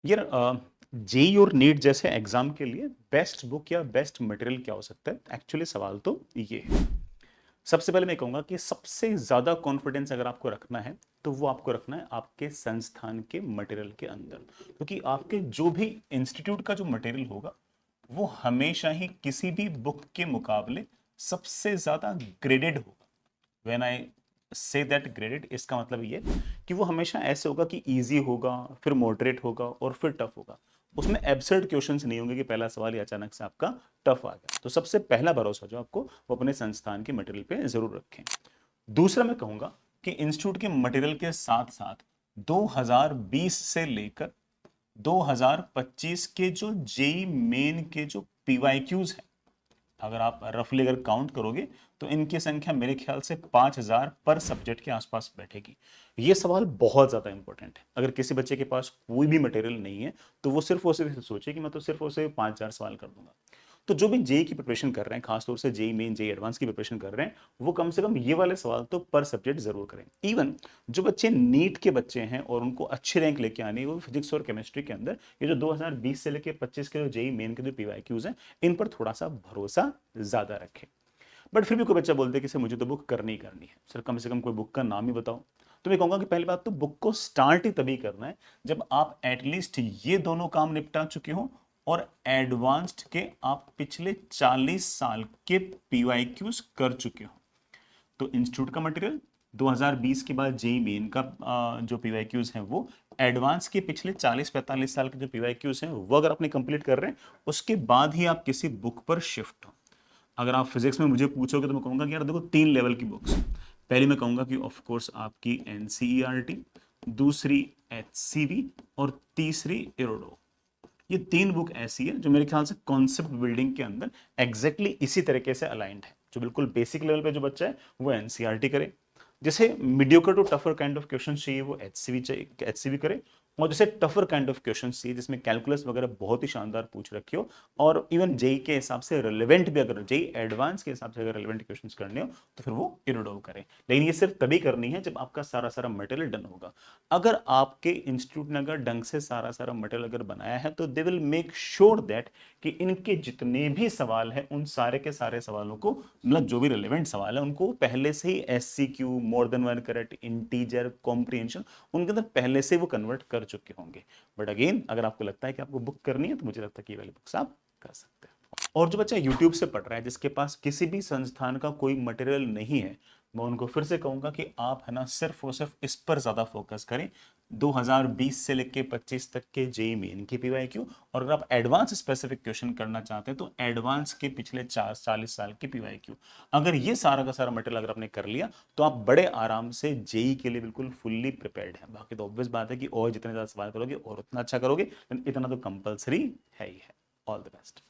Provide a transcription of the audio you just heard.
यार जेई और नीट जैसे एग्जाम के लिए बेस्ट बुक या बेस्ट मटेरियल क्या हो सकता है? एक्चुअली सवाल तो ये है। सबसे पहले मैं कहूंगा कि सबसे ज्यादा कॉन्फिडेंस अगर आपको रखना है तो वो आपको रखना है आपके संस्थान के मटेरियल के अंदर, क्योंकि आपके जो भी इंस्टीट्यूट का जो मटेरियल होगा वो हमेशा ही किसी भी बुक के मुकाबले सबसे ज्यादा ग्रेडेड होगा। When I say that graded, इसका मतलब ये कि वो हमेशा ऐसे होगा कि इजी होगा, फिर मॉडरेट होगा और फिर टफ होगा। उसमें एब्सर्ड क्वेश्चंस नहीं होंगे कि पहला सवाल ही अचानक से आपका टफ आ गया। तो सबसे पहला भरोसा जो आपको वो अपने संस्थान के मटेरियल पे जरूर रखें। दूसरा मैं कहूंगा कि इंस्टीट्यूट के मटेरियल के साथ साथ 2020 से लेकर 2025 के जो जेई मेन के जो पीवाईक्यूज हैं, अगर आप रफली अगर काउंट करोगे तो इनकी संख्या मेरे ख्याल से 5,000 पर सब्जेक्ट के आसपास बैठेगी। ये सवाल बहुत ज्यादा इंपॉर्टेंट है। अगर किसी बच्चे के पास कोई भी मटेरियल नहीं है तो वो सिर्फ और सिर्फ सोचे कि मैं तो सिर्फ और सिर्फ 5,000 सवाल कर दूंगा। तो जो भी जेई की प्रिपरेशन कर रहे हैं, खासतौर से जेई मेन जेई एडवांस की प्रिपरेशन कर रहे हैं, वो कम से कम ये वाले सवाल तो पर सब्जेक्ट जरूर करें। इवन जो बच्चे नीट के बच्चे हैं और उनको अच्छी रैंक लेके आनी है वो फिजिक्स और केमिस्ट्री के अंदर, ये जो 2020 से लेके 25 के जो जेई मेन के जो पीवाईक्यूज हैं, इन पर थोड़ा सा भरोसा ज्यादा रखें। बट फिर भी कोई बच्चा बोलते हैं कि सर मुझे तो बुक करनी ही करनी है, सर कम से कम कोई बुक का नाम ही बताओ। तो मैं कहूंगा कि पहली बात तो बुक को स्टार्ट ही तभी करना है जब आप एटलीस्ट ये दोनों काम निपटा चुके हो और एडवांस्ड के आप पिछले 40 साल के पीवाईक्यूज कर चुके हो। तो इंस्टीट्यूट का मटेरियल, 2020 के बाद जेई मेन का जो पीवाईक्यूज हैं वो, एडवांस के पिछले 40-45 साल के जो पीवाईक्यूज हैं वो अगर आपने कंप्लीट कर रहे हैं, उसके बाद ही आप किसी बुक पर शिफ्ट हो। अगर आप फिजिक्स में मुझे पूछोगे तो मैं कहूंगा कि यार देखो 3 लेवल की बुक्स। पहली मैं कहूंगा कि ऑफ कोर्स आपकी एनसीईआरटी, दूसरी एचसीवी और तीसरी इरोडो। ये 3 बुक ऐसी है जो मेरे ख्याल से कॉन्सेप्ट बिल्डिंग के अंदर एग्जैक्टली इसी तरीके से अलाइंड है। जो बिल्कुल बेसिक लेवल पे जो बच्चा है वो एनसीईआरटी करे, जैसे mediocre to tougher kind of question चाहिए वो एचसीवी चाहिए, एचसीवी करे। और जैसे टफर काइंड ऑफ क्वेश्चन चाहिए जिसमें कैलकुलस वगैरह बहुत ही शानदार पूछ रखी हो, और इवन जेई के हिसाब से रिलेवेंट भी, अगर जेई एडवांस के हिसाब से अगर रिलेवेंट क्वेश्चंस करने हो तो फिर वो इरोडो करे। लेकिन ये सिर्फ तभी करनी है जब आपका सारा सारा मटेरियल डन होगा। अगर आपके इंस्टीट्यूट ने अगर ढंग से सारा सारा मटेरियल अगर बनाया है तो they will make sure that कि इनके जितने भी सवाल हैं उन सारे के सारे सवालों को, मतलब जो भी रिलेवेंट सवाल है उनको पहले से ही SCQ, more than one correct, integer, comprehension, उनके अंदर पहले से वो कन्वर्ट कर चुके होंगे। बट अगेन अगर आपको लगता है कि आपको बुक करनी है तो मुझे लगता है कि ये वाली बुक्स आप कर सकते हैं। और जो बच्चा यूट्यूब से पढ़ रहा है जिसके पास किसी भी संस्थान का कोई मटेरियल नहीं है, मैं उनको फिर से कहूंगा कि आप है ना सिर्फ और सिर्फ इस पर ज्यादा फोकस करें, 2020 से लेके 25 तक के जेई मेन के पीवाईक्यू। और अगर आप एडवांस स्पेसिफिक क्वेश्चन करना चाहते हैं तो एडवांस के पिछले 40 साल के पीवाईक्यू। अगर ये सारा का सारा मटेरियल अगर आपने कर लिया तो आप बड़े आराम से जेई के लिए बिल्कुल फुल्ली प्रिपेयर्ड है। बाकी तो ऑब्वियस बात है कि और जितने ज्यादा सवाल करोगे और उतना अच्छा करोगे, लेकिन इतना तो कंपलसरी है ही है। All the best.